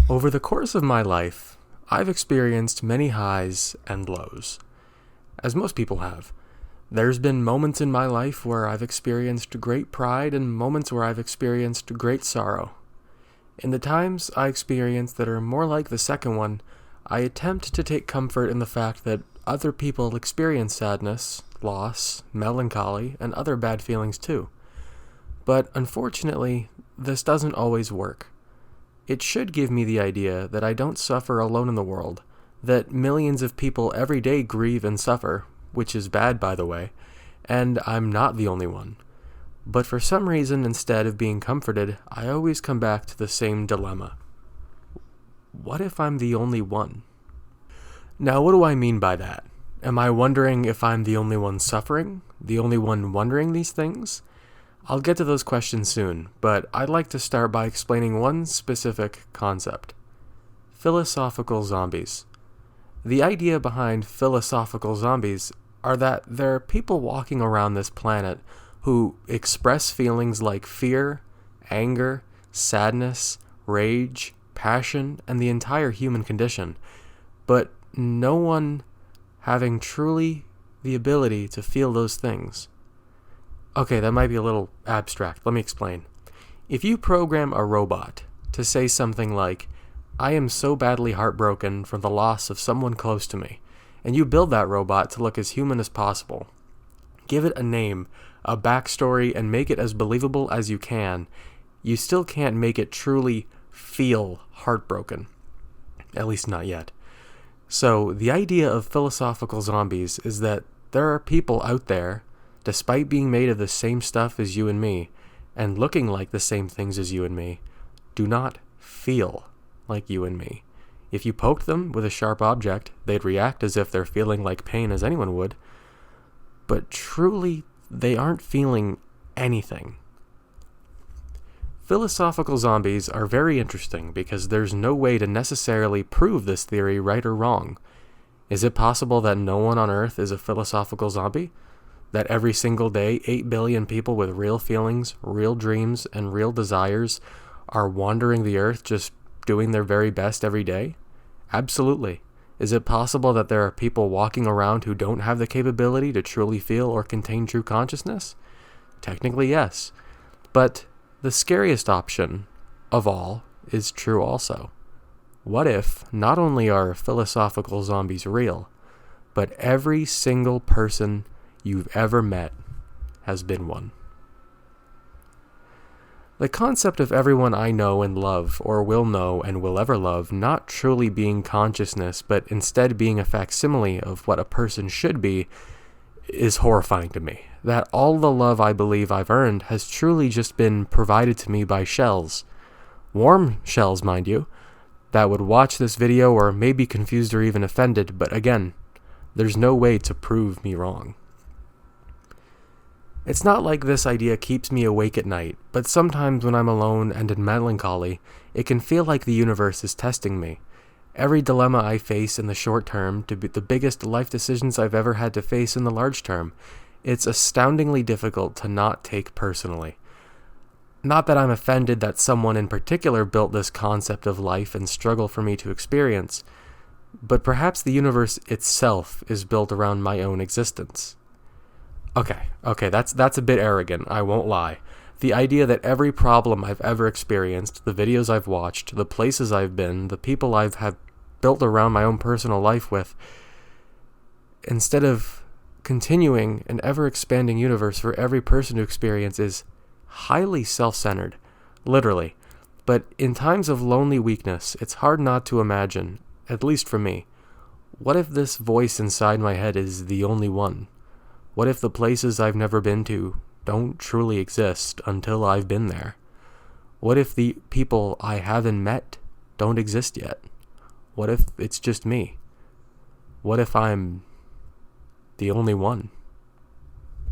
Over the course of my life, I've experienced many highs and lows, as most people have. There's been moments in my life where I've experienced great pride and moments where I've experienced great sorrow. In the times I experience that are more like the second one, I attempt to take comfort in the fact that other people experience sadness, loss, melancholy, and other bad feelings too. But unfortunately, this doesn't always work. It should give me the idea that I don't suffer alone in the world, that millions of people every day grieve and suffer, which is bad by the way, and I'm not the only one. But for some reason, instead of being comforted, I always come back to the same dilemma. What if I'm the only one? Now, what do I mean by that? Am I wondering if I'm the only one suffering? The only one wondering these things? I'll get to those questions soon, but I'd like to start by explaining one specific concept. Philosophical zombies. The idea behind philosophical zombies are that there are people walking around this planet who express feelings like fear, anger, sadness, rage, passion, and the entire human condition, but no one having truly the ability to feel those things. Okay, that might be a little abstract. Let me explain. If you program a robot to say something like, "I am so badly heartbroken from the loss of someone close to me," and you build that robot to look as human as possible, give it a name, a backstory, and make it as believable as you can, you still can't make it truly feel heartbroken. At least not yet. So the idea of philosophical zombies is that there are people out there, despite being made of the same stuff as you and me, and looking like the same things as you and me, do not feel like you and me. If you poked them with a sharp object, they'd react as if they're feeling like pain as anyone would, but truly, they aren't feeling anything. Philosophical zombies are very interesting because there's no way to necessarily prove this theory right or wrong. Is it possible that no one on Earth is a philosophical zombie? That every single day, 8 billion people with real feelings, real dreams, and real desires are wandering the Earth just doing their very best every day? Absolutely. Is it possible that there are people walking around who don't have the capability to truly feel or contain true consciousness? Technically, yes. But the scariest option of all is true also. What if not only are philosophical zombies real, but every single person you've ever met has been one? The concept of everyone I know and love, or will know and will ever love, not truly being consciousness, but instead being a facsimile of what a person should be, is horrifying to me. That all the love I believe I've earned has truly just been provided to me by shells. Warm shells, mind you, that would watch this video or may be confused or even offended, but again, there's no way to prove me wrong. It's not like this idea keeps me awake at night, but sometimes when I'm alone and in melancholy, it can feel like the universe is testing me. Every dilemma I face in the short term to be the biggest life decisions I've ever had to face in the large term, it's astoundingly difficult to not take personally. Not that I'm offended that someone in particular built this concept of life and struggle for me to experience, but perhaps the universe itself is built around my own existence. Okay, that's a bit arrogant, I won't lie. The idea that every problem I've ever experienced, the videos I've watched, the places I've been, the people I've had built around my own personal life with, instead of continuing an ever-expanding universe for every person to experience, is highly self-centered, literally. But in times of lonely weakness, it's hard not to imagine, at least for me, what if this voice inside my head is the only one? What if the places I've never been to don't truly exist until I've been there? What if the people I haven't met don't exist yet? What if it's just me? What if I'm the only one?